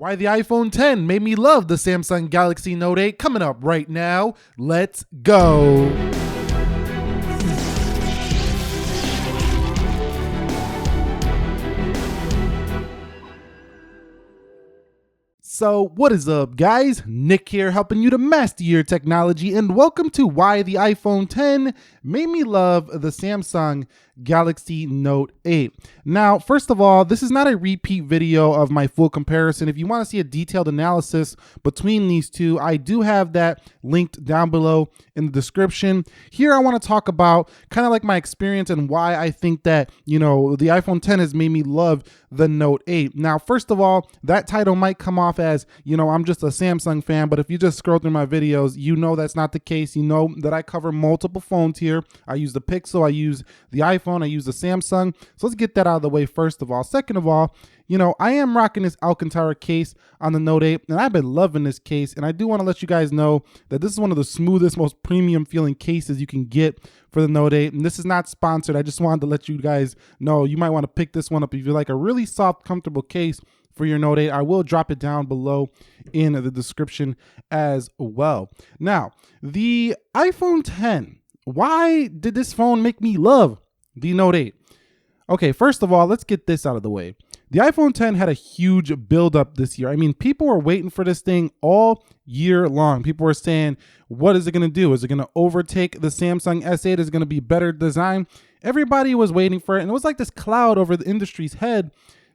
Why the iPhone 10 made me love the Samsung Galaxy Note 8 coming up right now. Let's go. So what is up, guys? Nick here, helping you to master your technology, and welcome to why the iPhone 10 made me love the Samsung Galaxy Note 8. Now, first of all, this is not a repeat video of my full comparison. If you want to see a detailed analysis between these two, I do have that linked down below in the description. Here, I want to talk about kind of like my experience and why I think that, the iPhone 10 has made me love the Note 8. Now, first of all, that title might come off as, I'm just a Samsung fan, but if you just scroll through my videos, you know that's not the case. You know that I cover multiple phones here. I use the Pixel, I use the iPhone, I use the Samsung. So let's get that out of the way first of all. Second of all, I am rocking this Alcantara case on the Note 8, and I've been loving this case, and I do want to let you guys know that this is one of the smoothest, most premium feeling cases you can get for the Note 8, and this is not sponsored. I just wanted to let you guys know you might want to pick this one up if you like a really soft, comfortable case for your Note 8. I will drop it down below in the description as well. Now, the iPhone 10, why did this phone make me love the Note 8? Okay, first of all, let's get this out of the way. The iPhone 10 had a huge buildup this year. I mean, people were waiting for this thing all year long. People were saying, what is it going to do? Is it going to overtake the Samsung S8? Is it going to be better design? Everybody was waiting for it. And it was like this cloud over the industry's head,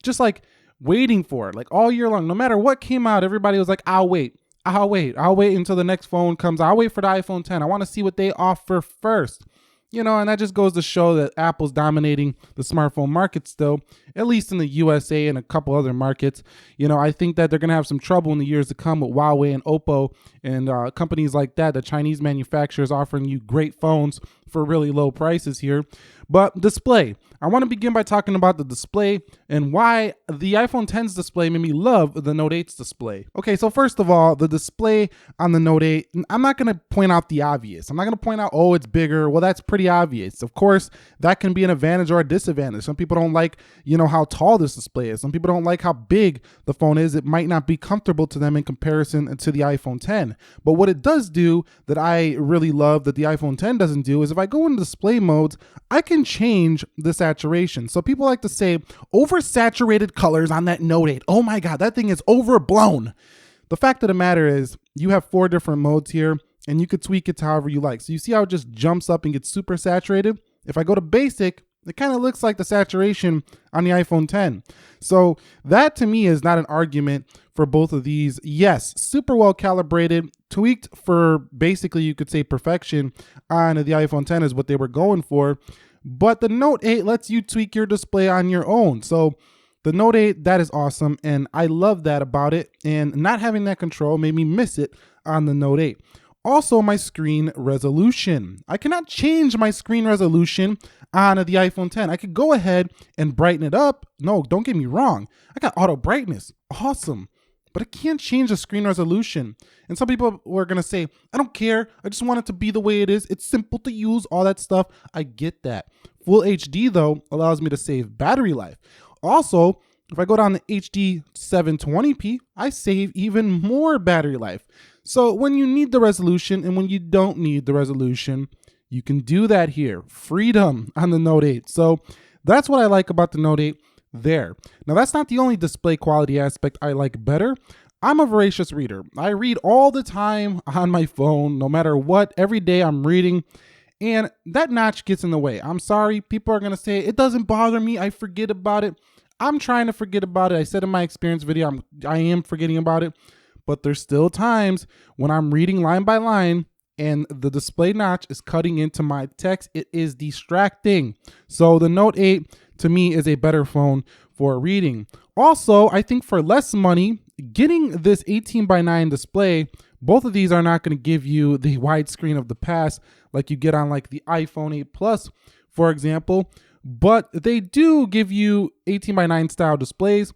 just like waiting for it, like all year long. No matter what came out, everybody was like, I'll wait until the next phone comes. I'll wait for the iPhone 10. I want to see what they offer first. And that just goes to show that Apple's dominating the smartphone market still, at least in the USA and a couple other markets. I think that they're going to have some trouble in the years to come with Huawei and Oppo and companies like that, the Chinese manufacturers offering you great phones for really low prices here. But display. I want to begin by talking about the display and why the iPhone 10's display made me love the Note 8's display. Okay, so first of all, the display on the Note 8, I'm not going to point out the obvious. I'm not going to point out, oh, it's bigger. Well, that's pretty obvious. Of course, that can be an advantage or a disadvantage. Some people don't like, how tall this display is. Some people don't like how big the phone is. It might not be comfortable to them in comparison to the iPhone 10. But what it does do that I really love that the iPhone 10 doesn't do is if I go into display modes, I can change the saturation. So people like to say oversaturated colors on that Note 8. Oh my God, that thing is overblown. The fact of the matter is you have 4 different modes here and you could tweak it to however you like. So you see how it just jumps up and gets super saturated? If I go to basic, it kind of looks like the saturation on the iPhone 10. So that to me is not an argument for both of these. Yes, super well calibrated, tweaked for basically you could say perfection on the iPhone 10 is what they were going for. But the Note 8 lets you tweak your display on your own. So the Note 8, that is awesome. And I love that about it. And not having that control made me miss it on the Note 8. Also, my screen resolution. I cannot change my screen resolution on the iPhone 10. I could go ahead and brighten it up. No, don't get me wrong. I got auto brightness. Awesome. But I can't change the screen resolution. And some people were going to say, I don't care. I just want it to be the way it is. It's simple to use, all that stuff. I get that. Full HD, though, allows me to save battery life. Also, if I go down to HD 720p, I save even more battery life. So when you need the resolution and when you don't need the resolution, you can do that here. Freedom on the Note 8. So that's what I like about the Note 8 there. Now, that's not the only display quality aspect I like better. I'm a voracious reader. I read all the time on my phone, no matter what. Every day I'm reading, and that notch gets in the way. I'm sorry. People are going to say, it doesn't bother me. I forget about it. I'm trying to forget about it. I said in my experience video, I am forgetting about it. But there's still times when I'm reading line by line and the display notch is cutting into my text. It is distracting. So the Note 8 to me is a better phone for reading. Also, I think for less money, getting this 18:9 display, both of these are not going to give you the widescreen of the past like you get on like the iPhone 8 Plus, for example. But they do give you 18:9 style displays.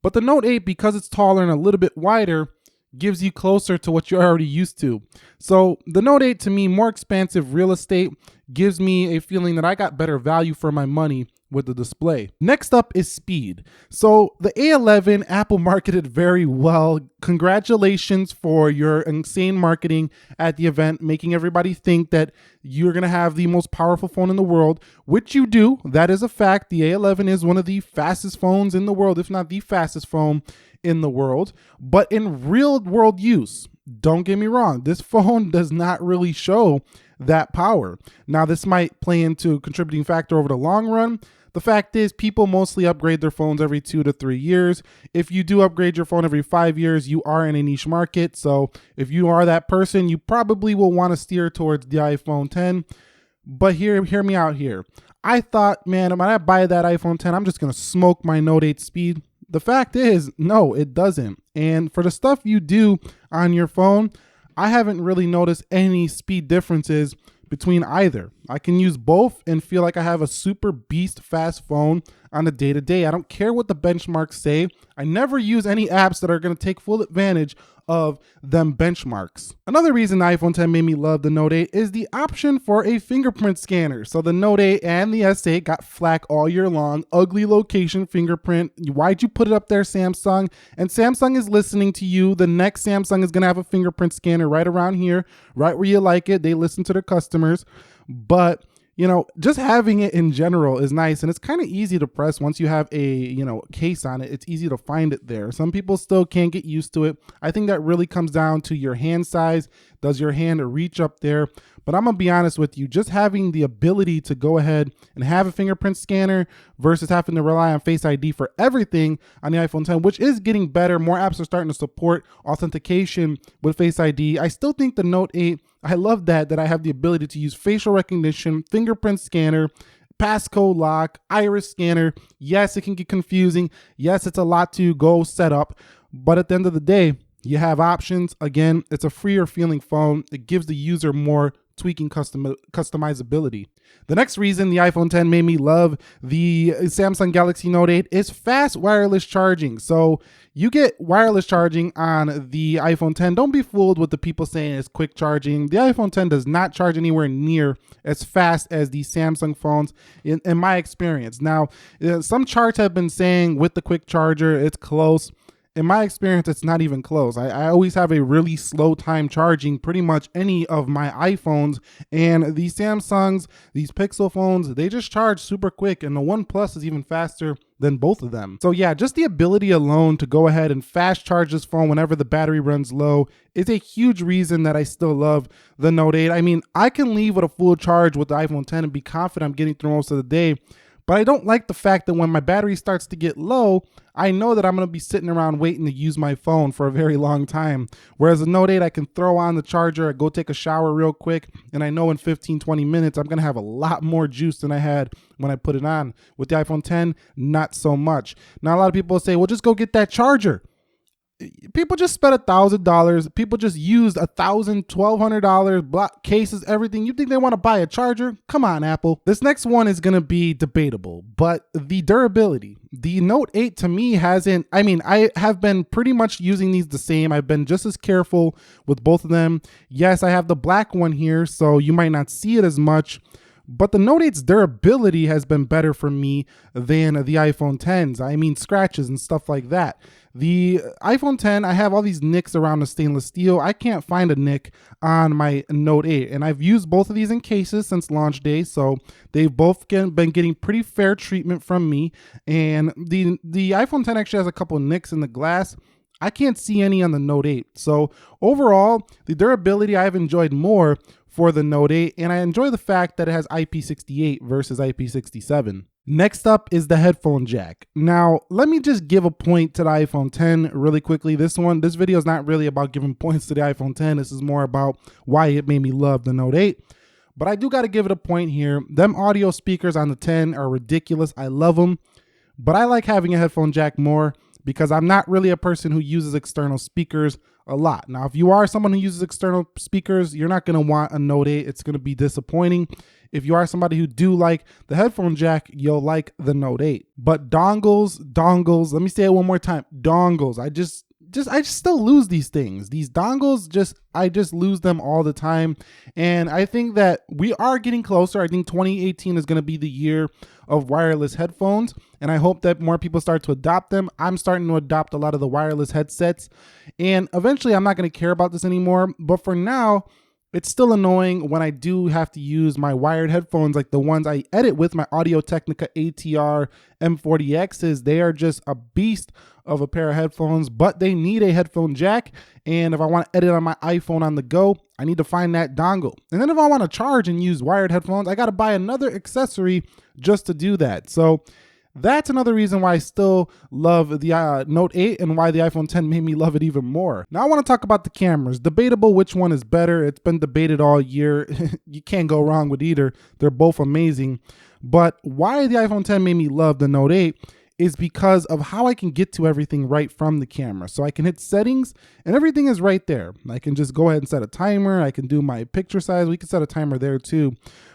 But the Note 8, because it's taller and a little bit wider, gives you closer to what you're already used to. So the Note 8 to me, more expansive real estate, gives me a feeling that I got better value for my money with the display. Next up is speed. So the A11, Apple marketed very well. Congratulations for your insane marketing at the event, making everybody think that you're going to have the most powerful phone in the world, which you do. That is a fact. The A11 is one of the fastest phones in the world, if not the fastest phone in the world. But in real world use, don't get me wrong, this phone does not really show that power. Now, this might play into a contributing factor over the long run. The fact is, people mostly upgrade their phones every 2 to 3 years. If you do upgrade your phone every 5 years, you are in a niche market. So if you are that person, you probably will want to steer towards the iPhone 10. But hear me out here. I thought, man, when I buy that iPhone 10, I'm just going to smoke my Note 8 speed. The fact is, no, it doesn't. And for the stuff you do on your phone, I haven't really noticed any speed differences between either. I can use both and feel like I have a super beast fast phone on a day-to-day. I don't care what the benchmarks say. I never use any apps that are going to take full advantage of them benchmarks. Another reason the iPhone 10 made me love the Note 8 is the option for a fingerprint scanner. So the Note 8 and the S8 got flack all year long. Ugly location fingerprint. Why'd you put it up there, Samsung? And Samsung is listening to you. The next Samsung is going to have a fingerprint scanner right around here, right where you like it. They listen to their customers. But you know, just having it in general is nice, and it's kind of easy to press once you have a, case on it. It's easy to find it there. Some people still can't get used to it. I think that really comes down to your hand size. Does your hand reach up there? But I'm gonna be honest with you, just having the ability to go ahead and have a fingerprint scanner versus having to rely on Face ID for everything on the iPhone 10, which is getting better. More apps are starting to support authentication with Face ID. I still think the Note 8, I love that I have the ability to use facial recognition, fingerprint scanner, passcode lock, iris scanner. Yes, it can get confusing. Yes, it's a lot to go set up, but at the end of the day, you have options. Again, it's a freer feeling phone. It gives the user more tweaking customizability. The next reason the iPhone 10 made me love the Samsung Galaxy Note 8 is fast wireless charging. So you get wireless charging on the iPhone 10. Don't be fooled with the people saying it's quick charging. The iPhone 10 does not charge anywhere near as fast as the Samsung phones in my experience. Now, some charts have been saying with the quick charger, it's close. In my experience, it's not even close. I always have a really slow time charging pretty much any of my iPhones, and these Samsungs, these Pixel phones, they just charge super quick, and the OnePlus is even faster than both of them. So yeah, just the ability alone to go ahead and fast charge this phone whenever the battery runs low is a huge reason that I still love the Note 8. I mean, I can leave with a full charge with the iPhone 10 and be confident I'm getting through most of the day. But I don't like the fact that when my battery starts to get low, I know that I'm going to be sitting around waiting to use my phone for a very long time. Whereas the Note 8, I can throw on the charger, I go take a shower real quick, and I know in 15, 20 minutes, I'm going to have a lot more juice than I had when I put it on. With the iPhone 10, not so much. Now, a lot of people say, well, just go get that charger. People just spent $1,000. People just used $1,000, $1,200 block cases, everything. You think they want to buy a charger? Come on, Apple. This next one is going to be debatable, but the durability. The Note 8 to me hasn't, I have been pretty much using these the same. I've been just as careful with both of them. Yes, I have the black one here, so you might not see it as much. But the Note 8's durability has been better for me than the iPhone 10s. Scratches and stuff like that. The iPhone 10, I have all these nicks around the stainless steel. I can't find a nick on my Note 8. And I've used both of these in cases since launch day. So they've both been getting pretty fair treatment from me. And the iPhone 10 actually has a couple of nicks in the glass. I can't see any on the Note 8. So overall, the durability I've enjoyed more for the Note 8, and I enjoy the fact that it has IP68 versus IP67. Next up is the headphone jack. Now, let me just give a point to the iPhone 10 really quickly. This video is not really about giving points to the iPhone 10. This is more about why it made me love the Note 8. But I do got to give it a point here. Them audio speakers on the 10 are ridiculous. I love them, but I like having a headphone jack more because I'm not really a person who uses external speakers a lot. Now, if you are someone who uses external speakers, you're not going to want a Note 8. It's going to be disappointing. If you are somebody who do like the headphone jack, you'll like the Note 8. But dongles, let me say it one more time, dongles. I just still lose these things. These dongles, I just lose them all the time. And I think that we are getting closer. I think 2018 is going to be the year of wireless headphones, and I hope that more people start to adopt them. I'm starting to adopt a lot of the wireless headsets, and eventually I'm not going to care about this anymore. But for now, it's still annoying when I do have to use my wired headphones, like the ones I edit with, my Audio-Technica ATR M40Xs. They are just a beast of a pair of headphones, but they need a headphone jack. And if I want to edit on my iPhone on the go, I need to find that dongle. And then if I want to charge and use wired headphones, I got to buy another accessory just to do that. So that's another reason why I still love the Note 8 and why the iPhone 10 made me love it even more. Now I want to talk about the cameras. Debatable which one is better. It's been debated all year. You can't go wrong with either. They're both amazing. But why the iPhone 10 made me love the Note 8 is because of how I can get to everything right from the camera. So I can hit settings and everything is right there. I can just go ahead and set a timer. I can do my picture size. We can set a timer there too.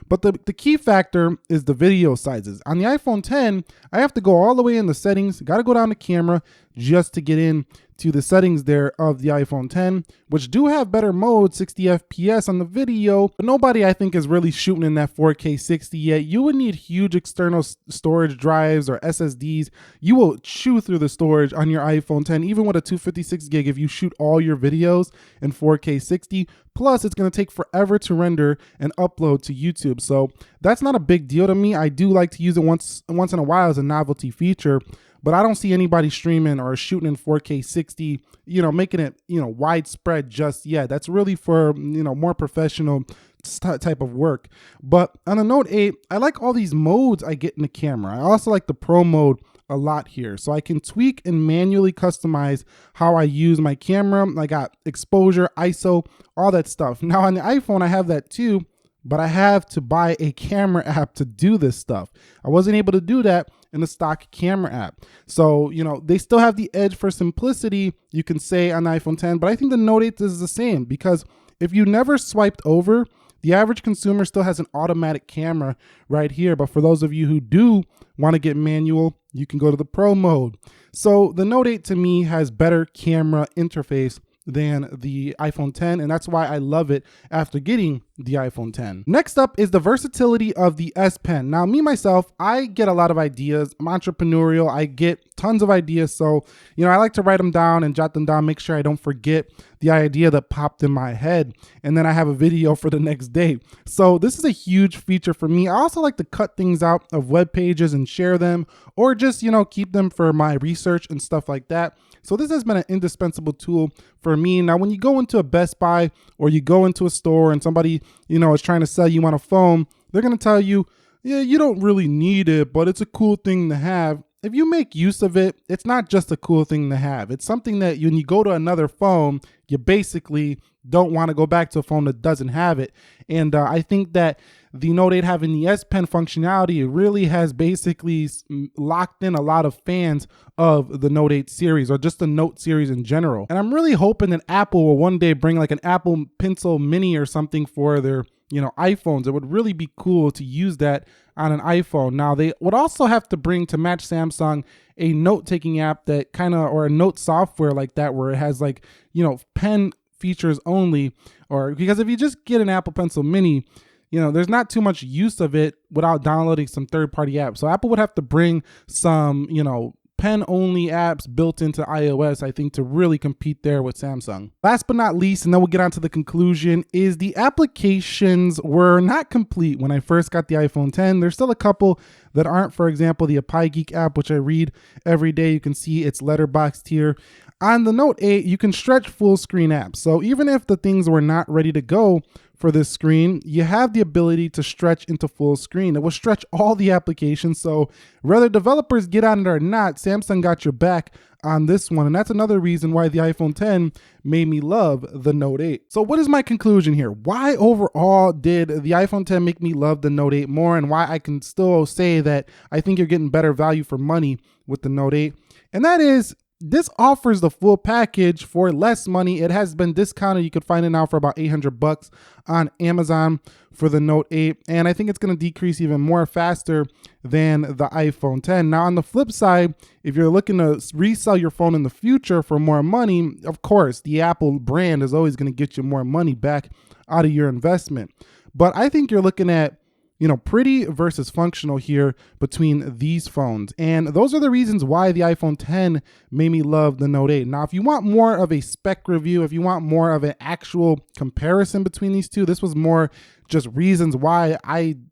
But the key factor is the video sizes. On the iPhone 10, I have to go all the way in the settings, got to go down to camera just to get in to the settings there of the iPhone 10, which do have better mode, 60 FPS on the video, but nobody I think is really shooting in that 4K 60 yet. You would need huge external storage drives or SSDs. You will chew through the storage on your iPhone 10, even with a 256 gig if you shoot all your videos in 4K 60. Plus, it's going to take forever to render and upload to YouTube. So that's not a big deal to me. I do like to use it once in a while as a novelty feature, but I don't see anybody streaming or shooting in 4K 60, making it, widespread just yet. That's really for, more professional type of work. But on the Note 8, I like all these modes I get in the camera. I also like the Pro mode a lot here. So I can tweak and manually customize how I use my camera. I got exposure, ISO, all that stuff. Now on the iPhone, I have that too, but I have to buy a camera app to do this stuff. I wasn't able to do that in the stock camera app. So, they still have the edge for simplicity, you can say, on the iPhone 10, but I think the Note 8 is the same, because if you never swiped over, the average consumer still has an automatic camera right here. But for those of you who do want to get manual, you can go to the Pro mode. So the Note 8 to me has better camera interface than the iPhone 10, and that's why I love it after getting the iPhone 10. Next up is the versatility of the S Pen. Now, me myself, I get a lot of ideas. I'm entrepreneurial. I get tons of ideas. So, I like to write them down and jot them down, make sure I don't forget the idea that popped in my head. And then I have a video for the next day. So this is a huge feature for me. I also like to cut things out of web pages and share them, or just, keep them for my research and stuff like that. So this has been an indispensable tool for me. Now, when you go into a Best Buy or you go into a store and somebody, is trying to sell you on a phone, they're going to tell you, yeah, you don't really need it, but it's a cool thing to have. If you make use of it, it's not just a cool thing to have. It's something that when you go to another phone, you basically don't want to go back to a phone that doesn't have it. And I think that the Note 8 having the S Pen functionality, it really has basically locked in a lot of fans of the Note 8 series, or just the Note series in general. And I'm really hoping that Apple will one day bring like an Apple Pencil Mini or something for their iPhones. It would really be cool to use that on an iPhone. Now, they would also have to bring, to match Samsung, a note-taking app that or a note software like that, where it has like, pen features only, or because if you just get an Apple Pencil Mini, there's not too much use of it without downloading some third-party apps. So Apple would have to bring some, pen-only apps built into iOS, I think, to really compete there with Samsung. Last but not least, and then we'll get on to the conclusion, is the applications were not complete when I first got the iPhone 10. There's still a couple that aren't. For example, the ApiGeek app, which I read every day. You can see it's letterboxed here. On the Note 8, you can stretch full screen apps. So even if the things were not ready to go for this screen, you have the ability to stretch into full screen. It will stretch all the applications. So whether developers get on it or not, Samsung got your back on this one. And that's another reason why the iPhone 10 made me love the Note 8. So what is my conclusion here? Why overall did the iPhone 10 make me love the Note 8 more, and why I can still say that I think you're getting better value for money with the Note 8? And that is, this offers the full package for less money. It has been discounted. You could find it now for about $800 on Amazon for the Note 8. And I think it's going to decrease even more faster than the iPhone 10. Now, on the flip side, if you're looking to resell your phone in the future for more money, of course, the Apple brand is always going to get you more money back out of your investment. But I think you're looking at, pretty versus functional here between these phones. And those are the reasons why the iPhone 10 made me love the Note 8. Now, if you want more of a spec review, if you want more of an actual comparison between these two, this was more just reasons why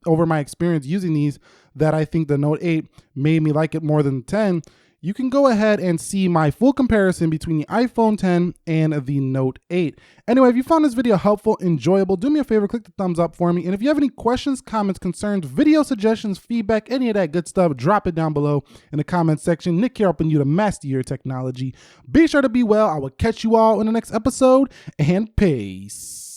over my experience using these, that I think the Note 8 made me like it more than the 10. You can go ahead and see my full comparison between the iPhone 10 and the Note 8. Anyway, if you found this video helpful, enjoyable, do me a favor, click the thumbs up for me. And if you have any questions, comments, concerns, video suggestions, feedback, any of that good stuff, drop it down below in the comment section. Nick here helping you to master your technology. Be sure to be well. I will catch you all in the next episode, and peace.